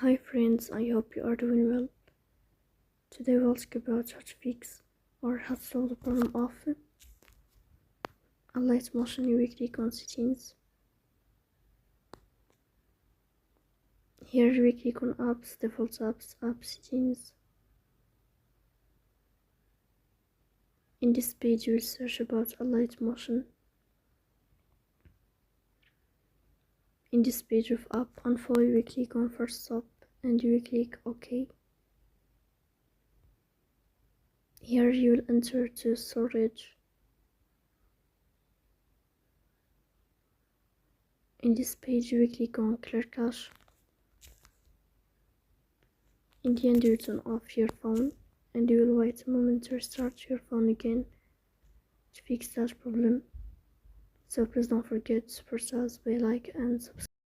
Hi friends, I hope you are doing well. Today we'll talk about how to fix or how to solve the problem of Alight motion in weekly settings. Here we click on apps, default apps, app settings. In this page you will search about Alight motion. In this page of app info you will click on first stop and you will click OK. Here you will enter to storage. In this page you will click on clear cache. In the end you will turn off your phone and you will wait a moment to restart your phone again to fix that problem. So please don't forget to press the bell icon and subscribe.